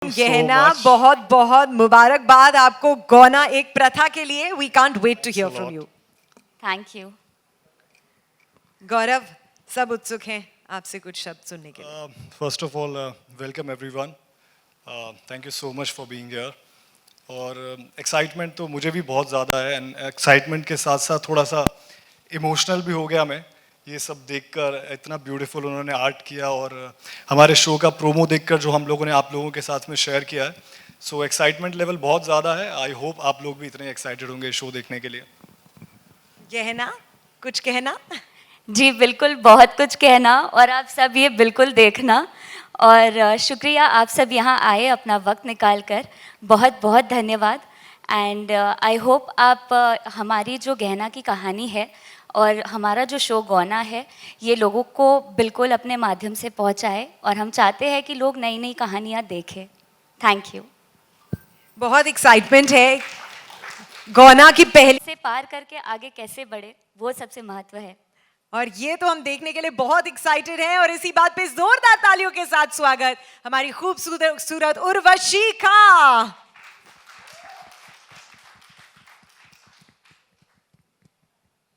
गहना बहुत बहुत मुबारकबाद आपको गौना एक प्रथा के लिए. We can't wait to hear from you. Thank you. Gaurav, सब उत्सुक हैं आपसे कुछ शब्द सुनने के लिए. First of all welcome everyone. Thank you so much for being here. और एक्साइटमेंट तो मुझे भी बहुत ज़्यादा है, एंड एक्साइटमेंट के साथ साथ थोड़ा सा इमोशनल भी हो गया मैं, ये सब देखकर. इतना ब्यूटीफुल उन्होंने आर्ट किया और हमारे शो का प्रोमो देखकर जो हम लोगों ने आप लोगों के साथ में शेयर किया है. सो एक्साइटमेंट लेवल बहुत ज़्यादा है. आई होप आप लोग भी इतने एक्साइटेड होंगे शो देखने के लिए. गहना, कुछ कहना? जी बिल्कुल, बहुत कुछ कहना, और आप सब ये बिल्कुल देखना. और शुक्रिया आप सब यहाँ आए अपना वक्त निकाल कर. बहुत बहुत धन्यवाद. एंड आई होप आप हमारी जो गहना की कहानी है और हमारा जो शो गौना है ये लोगों को बिल्कुल अपने माध्यम से पहुंचाए, और हम चाहते हैं कि लोग नई नई कहानियां देखें. Thank you. बहुत एक्साइटमेंट है. गौना की पहली से पार करके आगे कैसे बढ़े, वो सबसे महत्व है. और ये तो हम देखने के लिए बहुत एक्साइटेड हैं. और इसी बात पे जोरदार तालियों के साथ स्वागत हमारी खूबसूरत उर्वशी का.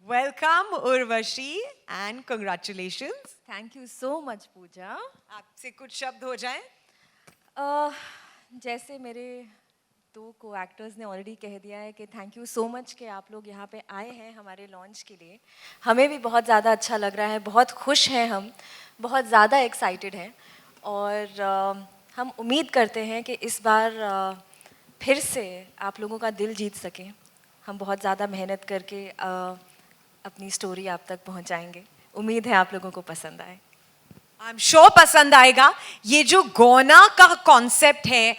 Welcome Urvashi and congratulations. Thank you so much Pooja. आपसे कुछ शब्द हो जाएं. जैसे मेरे दो को एक्टर्स ने ऑलरेडी कह दिया है कि थैंक यू सो मच कि आप लोग यहाँ पे आए हैं हमारे लॉन्च के लिए. हमें भी बहुत ज़्यादा अच्छा लग रहा है, बहुत खुश हैं हम, बहुत ज़्यादा एक्साइटेड हैं. और हम उम्मीद करते हैं कि इस बार फिर से आप लोगों का दिल जीत सकें. हम बहुत ज़्यादा मेहनत करके अपनी स्टोरी आप तक पहुँचाएंगे. उम्मीद है आप लोगों को पसंद आए. आई एम श्योर पसंद आएगा. ये जो गौना का कॉन्सेप्ट है,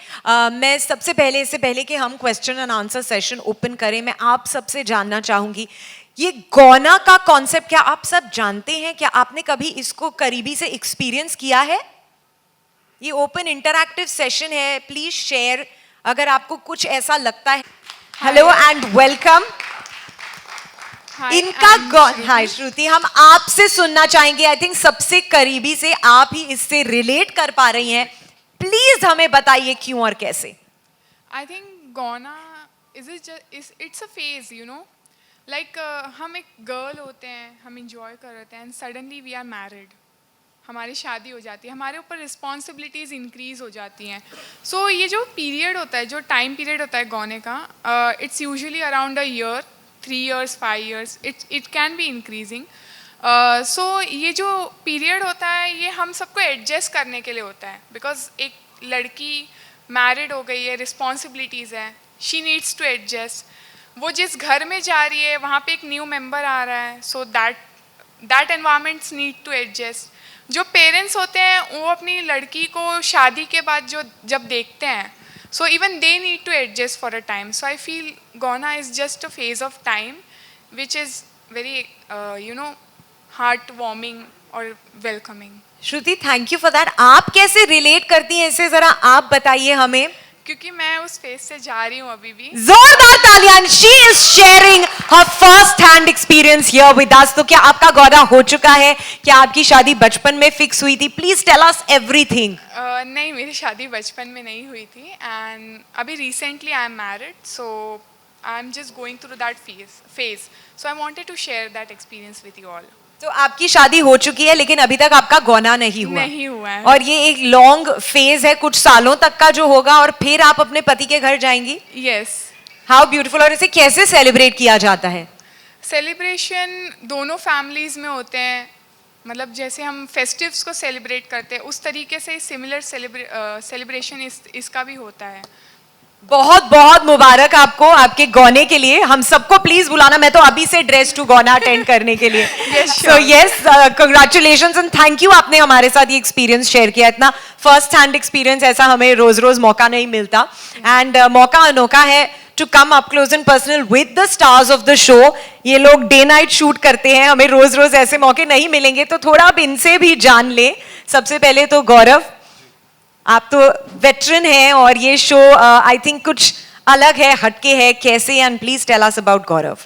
मैं सबसे पहले, इससे पहले कि हम question and answer session open करें, मैं आप सबसे जानना चाहूँगी ये गौना का कॉन्सेप्ट क्या आप सब जानते हैं? क्या आपने कभी इसको करीबी से एक्सपीरियंस किया है? ये ओपन इंटरैक्टिव सेशन है, प्लीज शेयर अगर आपको कुछ ऐसा लगता है. Hello and welcome. इनका हाय श्रुति, हम आपसे सुनना चाहेंगे. आई थिंक सबसे करीबी से आप ही इससे रिलेट कर पा रही हैं. प्लीज हमें बताइए क्यों और कैसे. आई थिंक गौना it's a phase, you know, like हम एक गर्ल होते हैं, हम इंजॉय कर रहे हैं, and suddenly we are married. हमारी शादी हो जाती है, हमारे ऊपर रिस्पॉन्सिबिलिटीज़ इंक्रीज हो जाती हैं. सो ये जो पीरियड होता है, जो टाइम पीरियड होता है गौने का, it's usually around a year, 3 years, 5 years, it can be increasing. So ये जो पीरियड होता है ये हम सबको एडजस्ट करने के लिए होता है, बिकॉज एक लड़की मैरिड हो गई है, रिस्पॉन्सिबिलिटीज़ हैं, शी नीड्स टू एडजस्ट. वो जिस घर में जा रही है वहाँ पे एक न्यू मेंबर आ रहा है, so that environments need to adjust. जो पेरेंट्स होते हैं वो अपनी लड़की को शादी के बाद जब देखते हैं, so even they need to adjust for a time. So I feel Gauna is just a phase of time which is very heartwarming or welcoming. Shruti, thank you for that. आप कैसे रिलेट करती हैं इसे, जरा आप बताइए हमें. क्योंकि मैं उस फेज से जा रही हूँ अभी भी. जोरदार तालियां. She is sharing her first hand experience here with us. तो क्या आपका गौना हो चुका है? क्या आपकी शादी बचपन में फिक्स हुई थी? Please tell us everything. नहीं, मेरी शादी बचपन में नहीं हुई थी, एंड अभी recently I am married, so I am just going through that phase. So I wanted to share that experience with you all. तो आपकी शादी हो चुकी है लेकिन अभी तक आपका गौना नहीं हुआ है. और ये एक लॉन्ग फेज है, कुछ सालों तक का जो होगा, और फिर आप अपने पति के घर जाएंगी. यस. How beautiful. और इसे कैसे सेलिब्रेट किया जाता है? सेलिब्रेशन दोनों फैमिलीज में होते हैं, मतलब जैसे हम फेस्टिव्स को सेलिब्रेट करते हैं उस तरीके से सिमिलर सेलिब्रेशन इसका भी होता है. बहुत बहुत मुबारक आपको आपके गौने के लिए. हम सबको प्लीज बुलाना, मैं तो अभी से ड्रेस टू गौना अटेंड करने के लिए. So yes, congratulations and thank you. आपने हमारे साथ ये एक्सपीरियंस शेयर किया. इतना फर्स्ट हैंड एक्सपीरियंस ऐसा हमें रोज रोज मौका नहीं मिलता, एंड मौका अनोखा है to come up close and personal with the stars of the show. ये लोग डे नाइट शूट करते हैं, हमें रोज रोज ऐसे मौके नहीं मिलेंगे, तो थोड़ा अब इनसे भी जान ले. सबसे पहले तो गौरव, आप तो वेटरन हैं और ये शो आई थिंक कुछ अलग है, हटके है. कैसे? And please tell us about Gaurav.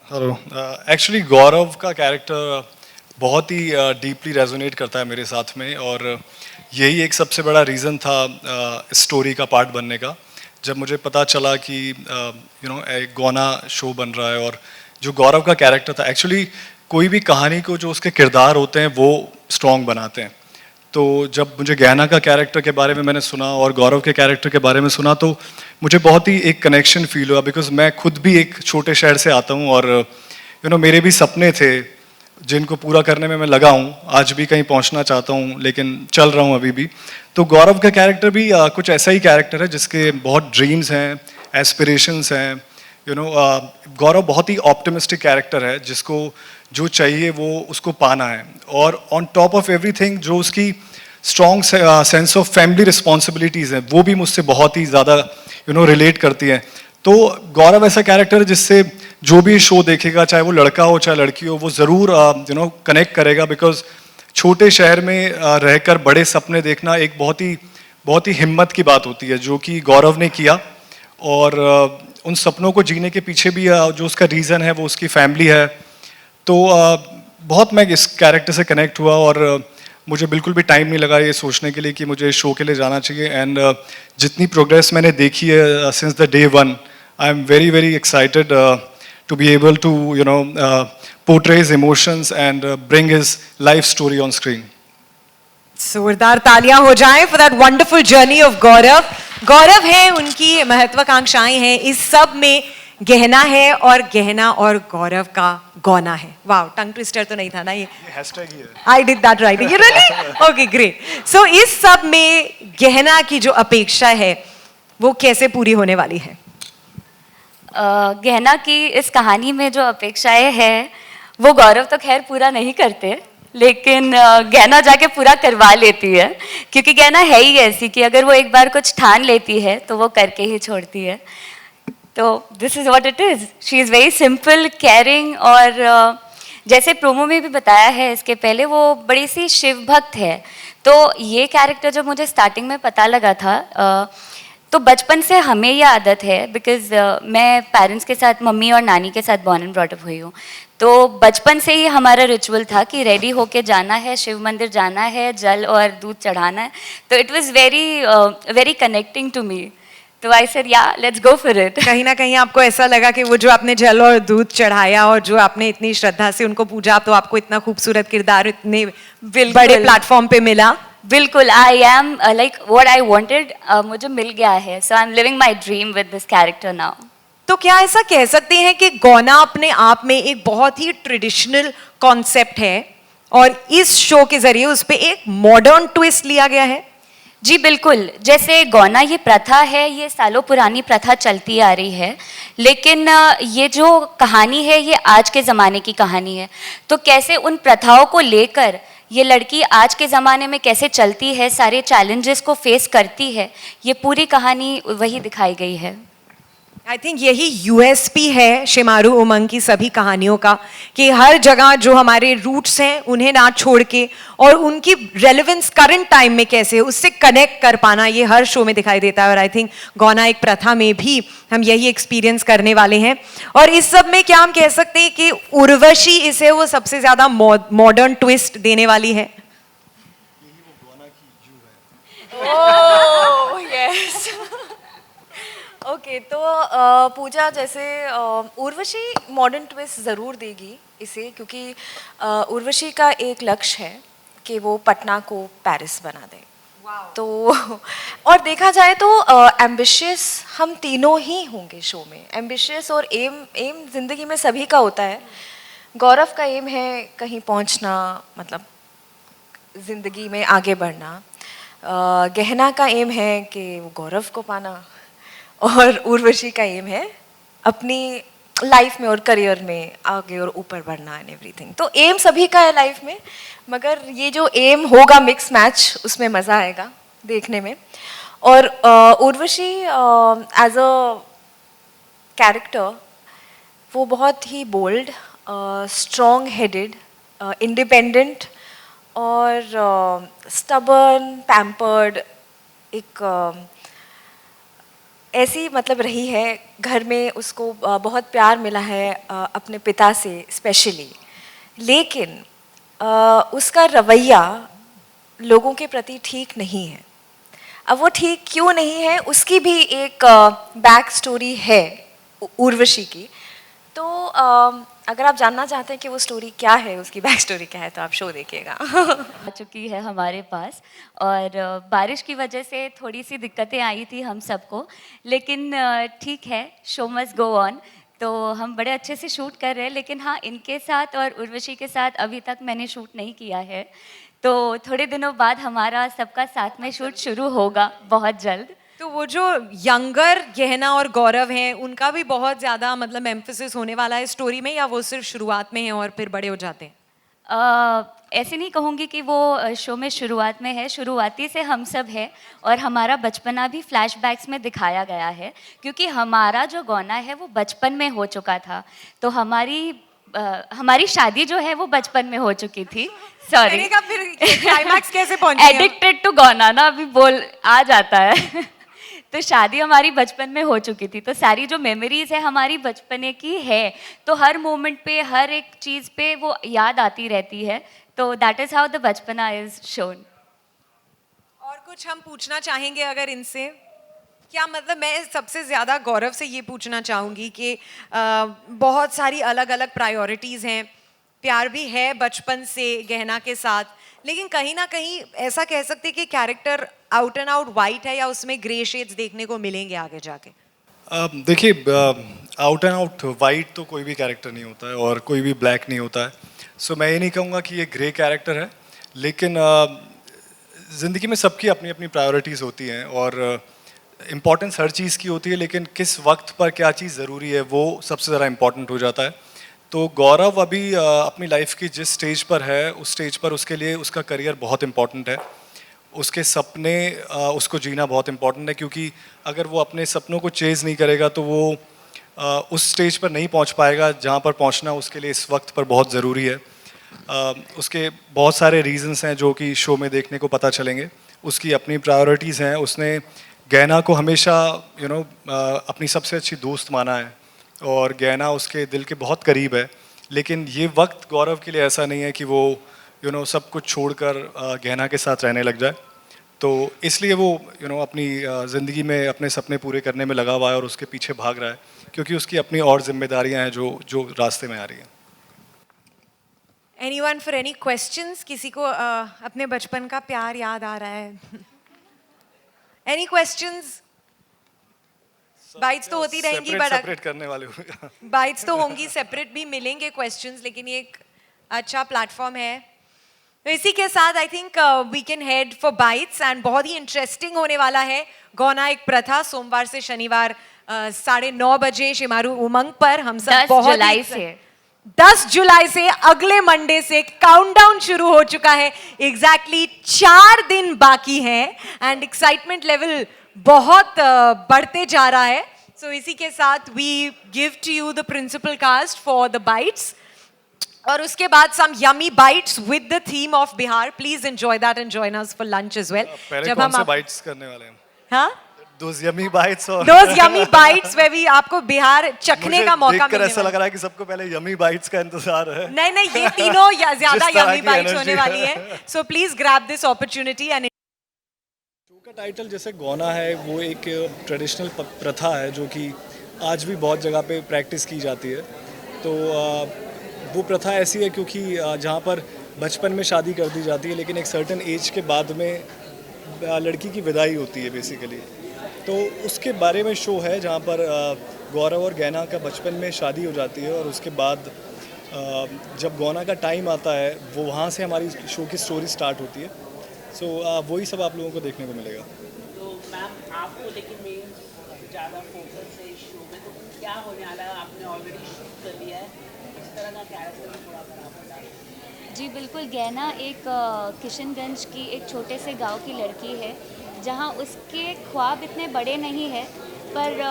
Hello. Actually Gaurav का कैरेक्टर बहुत ही डीपली रेजोनेट करता है मेरे साथ में, और यही एक सबसे बड़ा रीज़न था इस स्टोरी का पार्ट बनने का। जब मुझे पता चला कि एक गौना शो बन रहा है और जो गौरव का कैरेक्टर था, एक्चुअली कोई भी कहानी को जो उसके किरदार होते हैं वो स्ट्रॉन्ग बनाते हैं। तो जब मुझे गहना का कैरेक्टर के बारे में मैंने सुना और गौरव के कैरेक्टर के बारे में सुना तो मुझे बहुत ही एक कनेक्शन फील हुआ, बिकॉज मैं खुद भी एक छोटे शहर से आता हूँ और मेरे भी सपने थे जिनको पूरा करने में मैं लगा हूँ, आज भी कहीं पहुँचना चाहता हूँ लेकिन चल रहा हूँ अभी भी। तो गौरव का कैरेक्टर भी कुछ ऐसा ही कैरेक्टर है जिसके बहुत ड्रीम्स हैं, एस्पिरेशंस हैं। गौरव बहुत ही ऑप्टिमिस्टिक कैरेक्टर है जिसको जो चाहिए वो उसको पाना है, और ऑन टॉप ऑफ एवरीथिंग जो उसकी strong sense of family responsibilities हैं वो भी मुझसे बहुत ही ज़्यादा रिलेट करती हैं। तो गौरव ऐसा कैरेक्टर है जिससे जो भी शो देखेगा, चाहे वो लड़का हो चाहे लड़की हो, वो ज़रूर कनेक्ट करेगा, बिकॉज छोटे शहर में रहकर बड़े सपने देखना एक बहुत ही हिम्मत की बात होती है, जो कि गौरव ने किया। और उन सपनों को जीने के पीछे भी जो उसका रीज़न है वो उसकी फैमिली है। तो बहुत मैं इस कैरेक्टर से कनेक्ट हुआ और मुझे बिल्कुल भी टाइम नहीं लगा ये सोचने के लिए कि मुझे शो के लिए जाना चाहिए। एंड जितनी प्रोग्रेस मैंने देखी है since the day one, I am very very excited to be able to portray his emotions and bring his life story on screen. जोरदार तालियां हो जाएं for that wonderful journey of Gaurav. Gaurav है, उनकी महत्वाकांक्षाएं हैं, इस सब में गहना है और गहना और गौरव का गौना है। वाओ, टंग ट्विस्टर तो नहीं था ना ये? हैशटैग ही है। I did that right, you really? Okay great. So इस सब में गहना की जो अपेक्षा है वो कैसे पूरी होने वाली है? गहना की इस कहानी में जो अपेक्षाएं हैं वो गौरव तो खैर पूरा नहीं करते, लेकिन गहना जाके पूरा करवा लेती है, क्योंकि गहना है ही ऐसी कि अगर वो एक बार कुछ ठान लेती है तो वो करके ही छोड़ती है। तो this is what it is, she is very simple, caring, और जैसे प्रोमो में भी बताया है इसके पहले, वो बड़ी सी शिव भक्त है। तो ये कैरेक्टर जब मुझे स्टार्टिंग में पता लगा था तो बचपन से हमें ये आदत है, बिकॉज मैं पेरेंट्स के साथ, मम्मी और नानी के साथ बॉर्न एंड ब्रॉट अप हुई हूँ। तो बचपन से ही हमारा रिचुअल था कि रेडी होके जाना है, शिव मंदिर जाना है, जल और दूध चढ़ाना है। तो it was very connecting to me. तो I said yeah let's go for it. कहीं ना कहीं आपको ऐसा लगा कि वो जो आपने जल और दूध चढ़ाया और जो आपने इतनी श्रद्धा से उनको पूजा, तो आपको इतना खूबसूरत किरदार इतने बड़े प्लेटफॉर्म पे मिला? बिल्कुल, I am like what I wanted, मुझे मिल गया है। So I am living my dream with this character now. तो क्या ऐसा कह सकते हैं कि गौना अपने आप में एक बहुत ही ट्रेडिशनल कॉन्सेप्ट है और इस शो के जरिए उस पे एक मॉडर्न ट्विस्ट लिया गया है? जी बिल्कुल, जैसे गौना ये प्रथा है, ये सालों पुरानी प्रथा चलती आ रही है, लेकिन ये जो कहानी है ये आज के ज़माने की कहानी है। तो कैसे उन प्रथाओं को लेकर ये लड़की आज के ज़माने में कैसे चलती है, सारे चैलेंजेस को फेस करती है, ये पूरी कहानी वही दिखाई गई है। आई थिंक यही यूएसपी है शिमारू उमंग की सभी कहानियों का, कि हर जगह जो हमारे रूट्स हैं उन्हें ना छोड़ के और उनकी रेलेवेंस करंट टाइम में कैसे उससे कनेक्ट कर पाना, ये हर शो में दिखाई देता है। और आई थिंक गौना एक प्रथा में भी हम यही एक्सपीरियंस करने वाले हैं। और इस सब में क्या हम कह सकते हैं कि उर्वशी इसे वो सबसे ज़्यादा मॉडर्न ट्विस्ट देने वाली है? ओके, तो पूजा, जैसे उर्वशी मॉडर्न ट्विस्ट ज़रूर देगी इसे, क्योंकि उर्वशी का एक लक्ष्य है कि वो पटना को पेरिस बना दे। तो और देखा जाए तो एम्बिशियस हम तीनों ही होंगे शो में। एम्बिशियस और एम ज़िंदगी में सभी का होता है। गौरव का एम है कहीं पहुंचना, मतलब ज़िंदगी में आगे बढ़ना। गहना का एम है कि वो गौरव को पाना, और उर्वशी का एम है अपनी लाइफ में और करियर में आगे और ऊपर बढ़ना एंड एवरीथिंग। तो एम सभी का है लाइफ में, मगर ये जो एम होगा मिक्स मैच, उसमें मज़ा आएगा देखने में। और उर्वशी एज अ कैरेक्टर वो बहुत ही बोल्ड, स्ट्रॉन्ग हेडेड, इंडिपेंडेंट और स्टबर्न, पैम्पर्ड, एक ऐसी मतलब रही है। घर में उसको बहुत प्यार मिला है अपने पिता से स्पेशली, लेकिन उसका रवैया लोगों के प्रति ठीक नहीं है। अब वो ठीक क्यों नहीं है उसकी भी एक बैक स्टोरी है उर्वशी की। तो अगर आप जानना चाहते हैं कि वो स्टोरी क्या है, उसकी बैक स्टोरी क्या है, तो आप शो देखिएगा। आ चुकी है हमारे पास और बारिश की वजह से थोड़ी सी दिक्कतें आई थी हम सबको, लेकिन ठीक है, शो मस्ट गो ऑन। तो हम बड़े अच्छे से शूट कर रहे हैं, लेकिन हाँ, इनके साथ और उर्वशी के साथ अभी तक मैंने शूट नहीं किया है। तो थोड़े दिनों बाद हमारा सबका साथ में शूट शुरू होगा बहुत जल्द। तो वो जो यंगर गहना और गौरव हैं उनका भी बहुत ज़्यादा मतलब एम्फेसिस होने वाला है स्टोरी में, या वो सिर्फ शुरुआत में है और फिर बड़े हो जाते हैं? ऐसे नहीं कहूँगी कि वो शो में शुरुआत में है, शुरुआती से हम सब है और हमारा बचपना भी फ्लैशबैक्स में दिखाया गया है, क्योंकि हमारा जो गौना है वो बचपन में हो चुका था। तो हमारी शादी जो है वो बचपन में हो चुकी थी। सॉरी, मैंने कहा फिर क्लाइमैक्स कैसे पहुंची हम? एडिक्टेड टू गौना ना, अभी बोल आ जाता है। तो शादी हमारी बचपन में हो चुकी थी, तो सारी जो मेमोरीज है हमारी बचपने की है, तो हर मोमेंट पे, हर एक चीज़ पे वो याद आती रहती है। तो दैट इज़ हाउ द बचपना इज शोन। और कुछ हम पूछना चाहेंगे अगर इनसे? क्या मतलब मैं सबसे ज़्यादा गौरव से ये पूछना चाहूँगी कि बहुत सारी अलग अलग प्रायोरिटीज़ हैं, प्यार भी है बचपन से गहना के साथ, लेकिन कहीं ना कहीं ऐसा कह सकते हैं कि character out and out white है, या उसमें ग्रे शेड्स देखने को मिलेंगे आगे जाके? देखिए, आउट एंड आउट वाइट तो कोई भी कैरेक्टर नहीं होता है और कोई भी ब्लैक नहीं होता है। सो मैं ये नहीं कहूँगा कि ये ग्रे कैरेक्टर है, लेकिन ज़िंदगी में सबकी अपनी अपनी प्रायोरिटीज़ होती हैं और इम्पॉर्टेंस हर चीज़ की होती है, लेकिन किस वक्त पर क्या चीज़ ज़रूरी है वो सबसे ज़्यादा इम्पॉर्टेंट हो जाता है। तो गौरव अभी अपनी लाइफ की जिस स्टेज पर है, उस स्टेज पर उसके लिए उसका करियर बहुत इम्पॉर्टेंट है, उसके सपने उसको जीना बहुत इम्पॉर्टेंट है, क्योंकि अगर वो अपने सपनों को चेज़ नहीं करेगा तो वो उस स्टेज पर नहीं पहुंच पाएगा जहां पर पहुंचना उसके लिए इस वक्त पर बहुत ज़रूरी है। उसके बहुत सारे रीजंस हैं जो कि शो में देखने को पता चलेंगे। उसकी अपनी प्रायोरिटीज़ हैं। उसने गहना को हमेशा अपनी सबसे अच्छी दोस्त माना है और गहना उसके दिल के बहुत करीब है, लेकिन ये वक्त गौरव के लिए ऐसा नहीं है कि वो सब कुछ छोड़कर गहना के साथ रहने लग जाए। तो इसलिए वो अपनी ज़िंदगी में अपने सपने पूरे करने में लगा हुआ है और उसके पीछे भाग रहा है, क्योंकि उसकी अपनी और जिम्मेदारियां हैं जो रास्ते में आ रही हैं। Anyone for any questions? किसी को अपने बचपन का प्यार याद आ रहा है? Any questions? बाइट्स तो होती रहेंगी, सेपरेट करने वाले हो। बाइट्स तो होंगी, सेपरेट भी मिलेंगे क्वेश्चंस, लेकिन ये एक अच्छा प्लेटफॉर्म है। तो इसी के साथ I think we can head for bites, and बहुत ही इंटरेस्टिंग होने वाला है गौना एक प्रथा, सोमवार से शनिवार 9:30 बजे शिमारू उमंग पर। हम सब 10 जुलाई से अगले मंडे से काउंटडाउन शुरू हो चुका है। एग्जैक्टली 4 दिन बाकी हैं एंड एक्साइटमेंट लेवल बहुत बढ़ते जा रहा है। सो इसी के साथ we give to you the principal cast for the bytes, और उसके बाद some yummy bites with the theme of Bihar. Please enjoy that and join us for lunch as well. पहले कौन से बाइट्स करने वाले हैं? हाँ, Those yummy bites और Those yummy bites where we आपको बिहार चखने का मौका देखकर मिलने ऐसा वाला लग रहा है कि सबको पहले यमी बाइट्स का इंतजार है। नहीं नहीं, ये तीनों ज्यादा जिस तरह यमी की बाइट्स energy होने वाली है। So please grab this opportunity. And show का टाइटल जैसे गौना है, वो एक ट्रेडिशनल प्रथा है जो कि आज भी बहुत जगह पे प्रैक्टिस की जाती है। तो वो प्रथा ऐसी है क्योंकि जहाँ पर बचपन में शादी कर दी जाती है, लेकिन एक सर्टेन एज के बाद में लड़की की विदाई होती है बेसिकली। तो उसके बारे में शो है जहाँ पर गौरव और गहना का बचपन में शादी हो जाती है, और उसके बाद जब गौना का टाइम आता है वो वहाँ से हमारी शो की स्टोरी स्टार्ट होती है। सो वही सब आप लोगों को देखने को मिलेगा। तो मैम आपको लेकिन मेन ज़्यादा फोकस है इस शो में, तो क्या होने वाला है? आपने ऑलरेडी शूट कर लिया है, इस तरह का कैरेक्टर थोड़ा सा आप बता दें। जी बिल्कुल, गहना एक किशनगंज की एक छोटे से गांव की लड़की है, जहां उसके ख्वाब इतने बड़े नहीं है, पर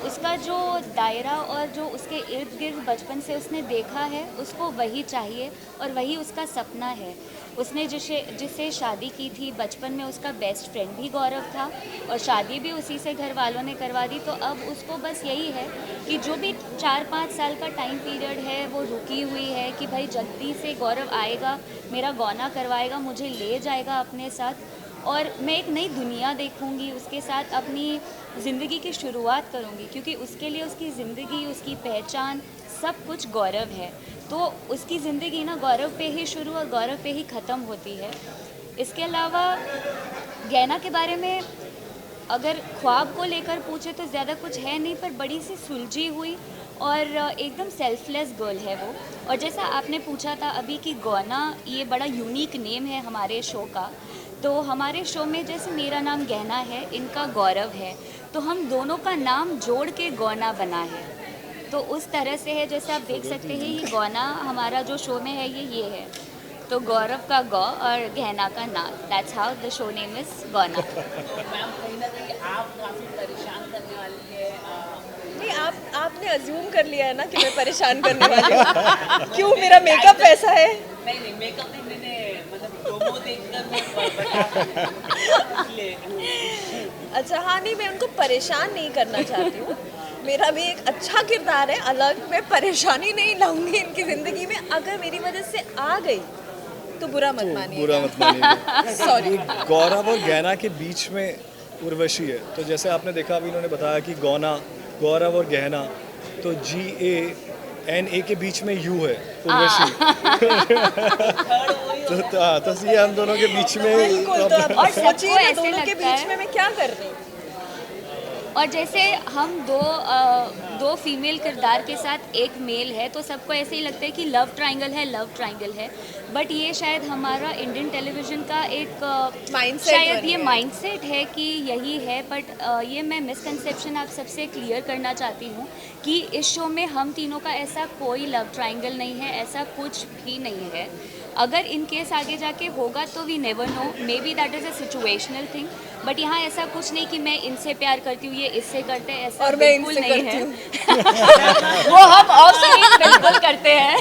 उसका जो दायरा और जो उसके इर्द गिर्द बचपन से उसने देखा है उसको वही चाहिए और वही उसका सपना है। उसने जिससे शादी की थी बचपन में उसका बेस्ट फ्रेंड भी गौरव था और शादी भी उसी से घर वालों ने करवा दी। तो अब उसको बस यही है कि जो भी 4-5 साल का टाइम पीरियड है वो रुकी हुई है कि भाई जल्दी से गौरव आएगा, मेरा गौना करवाएगा, मुझे ले जाएगा अपने साथ और मैं एक नई दुनिया देखूंगी, उसके साथ अपनी ज़िंदगी की शुरुआत करूंगी, क्योंकि उसके लिए उसकी ज़िंदगी, उसकी पहचान सब कुछ गौरव है। तो उसकी ज़िंदगी ना गौरव पे ही शुरू और गौरव पे ही ख़त्म होती है। इसके अलावा गैना के बारे में अगर ख्वाब को लेकर पूछे तो ज़्यादा कुछ है नहीं, पर बड़ी सी सुलझी हुई और एकदम सेल्फलेस गर्ल है वो। और जैसा आपने पूछा था अभी कि गौना ये बड़ा यूनिक नेम है हमारे शो का, तो हमारे शो में जैसे मेरा नाम गहना है, इनका गौरव है, तो हम दोनों का नाम जोड़ के गौना बना है। तो उस तरह से है, जैसे आप देख सकते हैं ये गौना हमारा जो शो में है ये है, तो गौरव का गौ और गहना का ना, that's how the show name is गौना। मैम कहीं ना कहीं आप काफ़ी परेशान करने वाली है नहीं, आपने अज्यूम कर लिया है ना कि मैं परेशान करने वाली हूँ। क्यों, मेरा मेकअप ऐसा है? नहीं मेकअप नहीं, मैंने मतलब प्रोमो देखकर मैं बता इसलिए। अच्छा हाँ, नहीं मैं उनको परेशान नहीं करना चाहती हूँ, मेरा भी एक अच्छा किरदार है अलग, मैं परेशानी नहीं लाऊंगी इनकी ज़िंदगी में। अगर मेरी वजह से आ गई तो बुरा मत मानिए, बुरा मत मानिए। सॉरी। गौरव और गैना के बीच में उर्वशी है, तो जैसे आपने देखा अभी इन्होंने बताया कि गौना, गौरव और गहना, तो GANA के बीच में U है, उर्वशी। तो ये हम दोनों के बीच में बिल्कुल, तो आप और सबको सोचिए ना ऐसे दोनों के लगता बीच है। में मैं क्या कर रही हूँ। और जैसे हम दो फीमेल किरदार के साथ एक मेल है, तो सबको ऐसे ही लगता है कि लव ट्रायंगल है, बट ये शायद हमारा इंडियन टेलीविज़न का एक Mindset शायद बन ये गया। माइंडसेट है कि यही है। बट ये मैं मिसकंसेप्शन आप सबसे क्लियर करना चाहती हूँ कि इस शो में हम तीनों का ऐसा कोई लव ट्रायंगल नहीं है, ऐसा कुछ भी नहीं है। अगर इन केस आगे जाके होगा तो we never know, maybe that is a situational thing, but यहाँ ऐसा कुछ नहीं कि मैं इनसे प्यार करती हूँ, ये इससे करते हैं, ऐसा और मैं बिल्कुल इनसे नहीं करती है। हूँ। वो हम ऑफ स्क्रीन बिल्कुल करते हैं।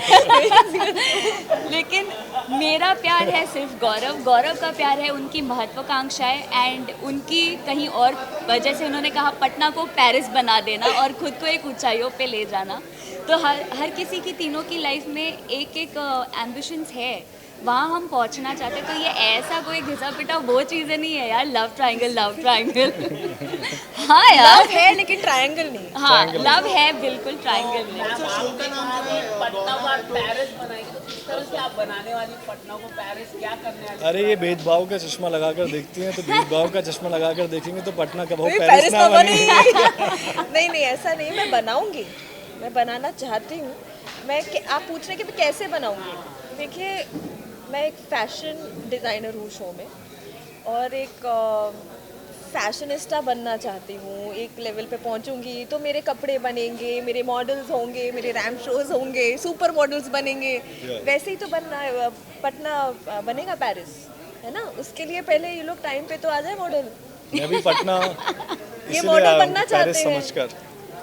लेकिन मेरा प्यार है सिर्फ गौरव का प्यार है उनकी महत्वाकांक्षाएं एंड उनकी कहीं और, जैसे उन्होंने कहा पटना को पेरिस बना देना और खुद को एक ऊंचाइयों पे ले जाना। तो हर किसी की, तीनों की लाइफ में एक एम्बिशंस है, वहाँ हम पहुँचना चाहते हैं। तो ये ऐसा कोई घिसा पिटा वो चीज़ें नहीं है यार, लव ट्रायंगल हाँ यार लव है लेकिन ट्रायंगल नहीं। हाँ लव है, बिल्कुल ट्रायंगल नहीं। पटना को आप पेरिस बनाएंगे, तो किस तरह से आप बनाने वाली पटना को पेरिस, क्या करने वाली? अरे ये भेदभाव का चश्मा लगाकर देखती हैं, तो भेदभाव का चश्मा लगाकर देखेंगे तो पटना कब नहीं, पेरिस पेरिस ना ना बने। नहीं ऐसा नहीं, मैं बनाऊंगी, मैं बनाना चाहती हूँ। आप पूछ रहे हैं कि मैं कैसे बनाऊंगी। देखिए मैं एक फैशन डिज़ाइनर हूँ शो में, और एक फैशनिस्टा बनना चाहती हूँ। एक लेवल पे पहुँचूंगी तो मेरे कपड़े बनेंगे, मेरे मॉडल्स होंगे, मेरे रैम्प शोज होंगे, सुपर मॉडल्स बनेंगे। वैसे ही तो पटना बनेगा पेरिस, है ना। उसके लिए पहले ये लोग टाइम पे तो आ जाए मॉडल। मैं भी पटना ये इसीलिए मॉडल आया हूँ, बनना पेरिस चाहते हैं, समझकर।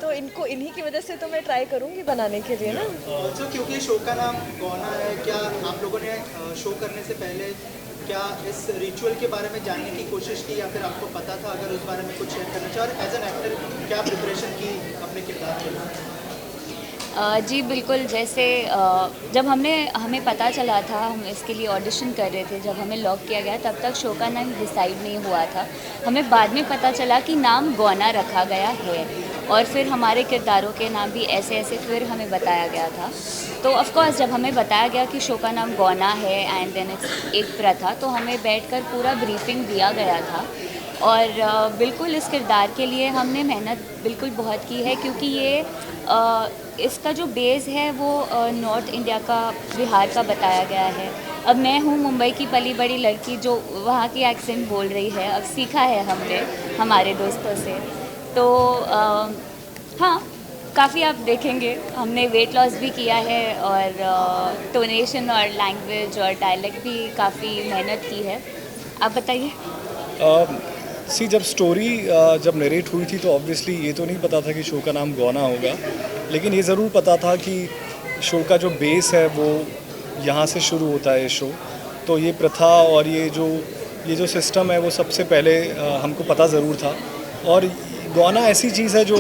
तो इन्हीं की वजह से तो मैं ट्राई करूंगी बनाने के लिए ना। तो क्योंकि शो का नाम गौना है, क्या आप लोगों ने शो करने से पहले क्या इस रिचुअल के बारे में जानने की कोशिश की, या फिर आपको पता था? अगर उस बारे में कुछ शेयर करना चाहो, और एज एन एक्टर क्या प्रिपरेशन की अपने किरदार के लिए? जी बिल्कुल, जैसे जब हमें पता चला था, हम इसके लिए ऑडिशन कर रहे थे, जब हमें लॉक किया गया तब तक शो का नाम डिसाइड नहीं हुआ था। हमें बाद में पता चला कि नाम गौना रखा गया है, और फिर हमारे किरदारों के नाम भी ऐसे फिर हमें बताया गया था। तो ऑफ कोर्स जब हमें बताया गया कि शो का नाम गौना है एंड देन एक प्रथा, तो हमें बैठकर पूरा ब्रीफिंग दिया गया था। और बिल्कुल इस किरदार के लिए हमने मेहनत बिल्कुल बहुत की है, क्योंकि ये इसका जो बेस है वो नॉर्थ इंडिया का, बिहार का बताया गया है। अब मैं हूँ मुंबई की पली बड़ी लड़की जो वहाँ की एक्सेंट बोल रही है, अब सीखा है हमने हमारे दोस्तों से। तो हाँ, काफ़ी आप देखेंगे हमने वेट लॉस भी किया है, और टोनेशन और लैंग्वेज और डायलेक्ट भी काफ़ी मेहनत की है। आप बताइए। सी जब स्टोरी जब नरेट हुई थी तो ऑब्वियसली ये तो नहीं पता था कि शो का नाम गौना होगा, लेकिन ये ज़रूर पता था कि शो का जो बेस है वो यहाँ से शुरू होता है शो। तो ये प्रथा और ये जो सिस्टम है वो सबसे पहले हमको पता ज़रूर था। और गौना ऐसी चीज़ है जो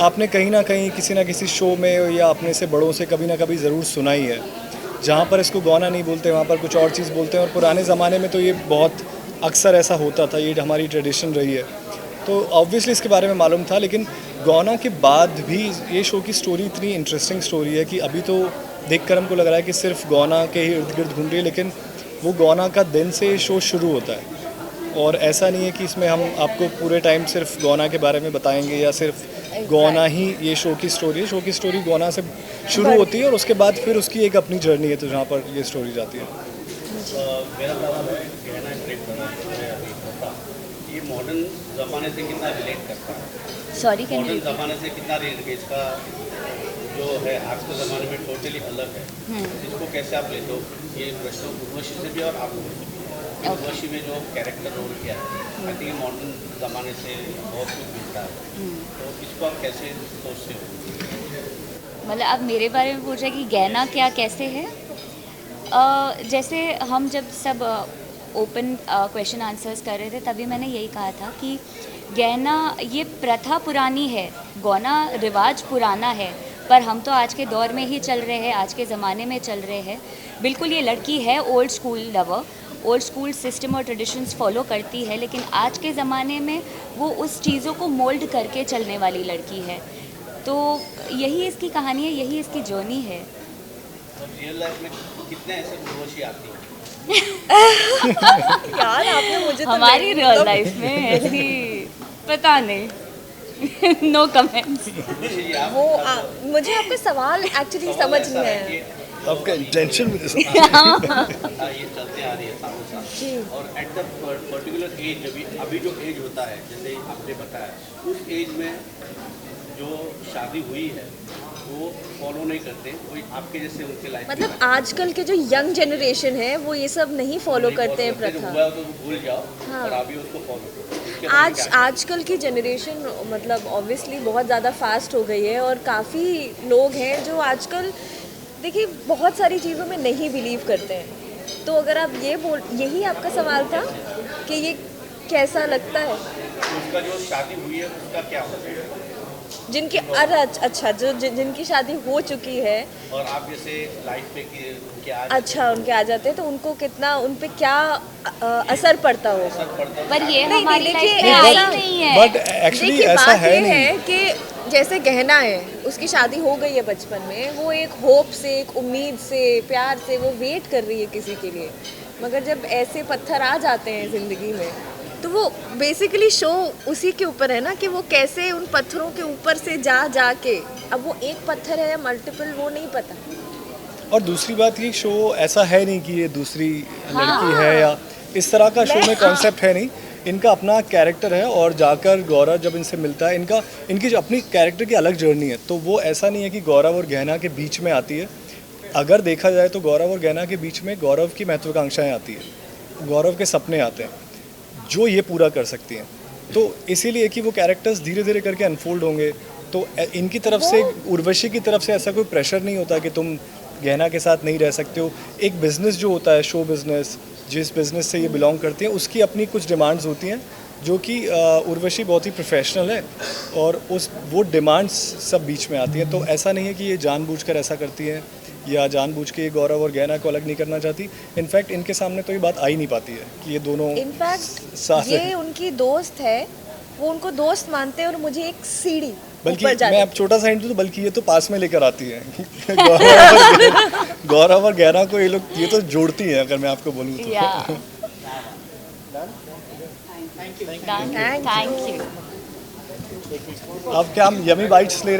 आपने कहीं ना कहीं किसी ना किसी शो में या अपने से बड़ों से कभी ना कभी ज़रूर सुना ही है। जहाँ पर इसको गौना नहीं बोलते वहाँ पर कुछ और चीज़ बोलते हैं, और पुराने ज़माने में तो ये बहुत अक्सर ऐसा होता था, ये हमारी ट्रेडिशन रही है। तो ऑब्वियसली इसके बारे में मालूम था, लेकिन गौना के बाद भी ये शो की स्टोरी इतनी इंटरेस्टिंग स्टोरी है कि अभी तो देखकर हमको लग रहा है कि सिर्फ गौना के ही इर्द गिर्द घूम रही है, लेकिन वो गौना का दिन से ये शो शुरू होता है। और ऐसा नहीं है कि इसमें हम आपको पूरे टाइम सिर्फ गौना के बारे में बताएंगे या सिर्फ गौना ही ये शो की स्टोरी है। शो की स्टोरी गौना से शुरू होती है और उसके बाद फिर उसकी एक अपनी जर्नी है, तो जहाँ पर ये स्टोरी जाती है। मेरा सवाल है, गहना ट्रिप ये मॉडर्न ज़माने से कितना रिलेट करता है? सॉरी, कैन मॉडर्न यू ज़माने से कितना रिलेट, इसका जो है आज के ज़माने में टोटली अलग है। इसको कैसे आप लेते हो? ये प्रश्न उर्वशी से भी और आप उर्वशी में जो कैरेक्टर रोल किया है, आई थिंक मॉडर्न ज़माने से बहुत कुछ मिलता है, तो इसको आप कैसे सोचते हो? मतलब आप मेरे बारे में पूछ रहे हैं कि गहना क्या कैसे है? जैसे हम जब सब ओपन क्वेश्चन आंसर्स कर रहे थे तभी मैंने यही कहा था कि गहना ये प्रथा पुरानी है, गौना रिवाज पुराना है, पर हम तो आज के दौर में ही चल रहे हैं, आज के ज़माने में चल रहे हैं। बिल्कुल ये लड़की है old school lover, old school system और ट्रेडिशंस फॉलो करती है, लेकिन आज के ज़माने में वो उस चीज़ों को मोल्ड करके चलने वाली लड़की है। तो यही इसकी कहानी है, यही इसकी जर्नी है। रियल लाइफ में कितने ऐसे उर्वशी आती हैं? यार आपने मुझे तो हमारी रियल लाइफ में ऐसी पता नहीं नो कमेंट्स। मुझे आपका सवाल एक्चुअली समझ नहीं आया। आपका इंटेंशन मुझे ये चलते आ रही है सालों साल, और एट द पर्टिकुलर एज अभी जो एज होता है, जैसे आपने बताया, उस एज में जो शादी हुई है वो फॉलो नहीं करते, कोई आपके जैसे उनके लाइफ मतलब आजकल के जो यंग जनरेशन है वो ये सब नहीं फॉलो करते हैं प्रथा। हुआ तो भूल जाओ, हाँ। और अभी उसको फॉलो करो। आजकल की जनरेशन मतलब ऑब्वियसली बहुत ज़्यादा फास्ट हो गई है, और काफ़ी लोग हैं जो आजकल देखिए बहुत सारी चीज़ों में नहीं बिलीव करते हैं। तो अगर आप यही आपका सवाल था कि ये कैसा लगता है? उसका जो शादी हुई है उसका क्या होता है? जिनकी अरे अच्छा जिनकी शादी हो चुकी है और आप जैसे लाइफ पे कि उनके आज अच्छा उनके आ जाते हैं, तो उनको कितना उन पे क्या असर पड़ता होगा? पर ये नहीं, हमारी देखिए, लाइफ में आई ऐसा- नहीं है। बट एक्चुअली देखिए ऐसा बात है ये नहीं। है कि जैसे गहना है, उसकी शादी हो गई है बचपन में, वो एक होप से, एक उम्मीद से, प्यार से वो वेट कर रही है किसी के लिए। मगर जब ऐसे पत्थर आ जाते हैं ज़िंदगी में, तो वो बेसिकली शो उसी के ऊपर है ना कि वो कैसे उन पत्थरों के ऊपर से जा के, अब वो एक पत्थर है या मल्टीपल वो नहीं पता। और दूसरी बात ये शो ऐसा है नहीं कि ये दूसरी लड़की है या इस तरह का शो में कॉन्सेप्ट है नहीं। इनका अपना कैरेक्टर है, और जाकर गौरव जब इनसे मिलता है, इनकी जो अपनी कैरेक्टर की अलग जर्नी है, तो वो ऐसा नहीं है कि गौरव और गहना के बीच में आती है। अगर देखा जाए तो गौरव और गहना के बीच में गौरव की महत्वाकांक्षाएं आती है, गौरव के सपने आते हैं जो ये पूरा कर सकती हैं। तो इसीलिए कि वो कैरेक्टर्स धीरे धीरे करके अनफोल्ड होंगे, तो इनकी तरफ से, उर्वशी की तरफ से ऐसा कोई प्रेशर नहीं होता कि तुम गहना के साथ नहीं रह सकते हो। एक बिज़नेस जो होता है, शो बिज़नेस, जिस बिज़नेस से ये बिलोंग करती हैं, उसकी अपनी कुछ डिमांड्स होती हैं, जो कि उर्वशी बहुत ही प्रोफेशनल है, और वो डिमांड्स सब बीच में आती हैं। तो ऐसा नहीं है कि ये जानबूझकर ऐसा करती हैं या जानबूझ के गौरव और गहना को अलग नहीं करना चाहती। इनफैक्ट इनके सामने तो ये बात आ ही नहीं पाती है कि ये दोनों इनफैक्ट ये उनकी दोस्त है, वो उनको दोस्त मानते हैं, और मुझे एक सीढ़ी बल्कि ऊपर जाने मैं अब छोटा सा हिंट दूं तो बल्कि ये तो पास में लेकर आती है गौरव और गहना को ये तो जोड़ती हैं, अगर मैं आपको बोलूँ तो। या थैंक यू। अब क्या हम यमी बाइट्स ले रहे हैं?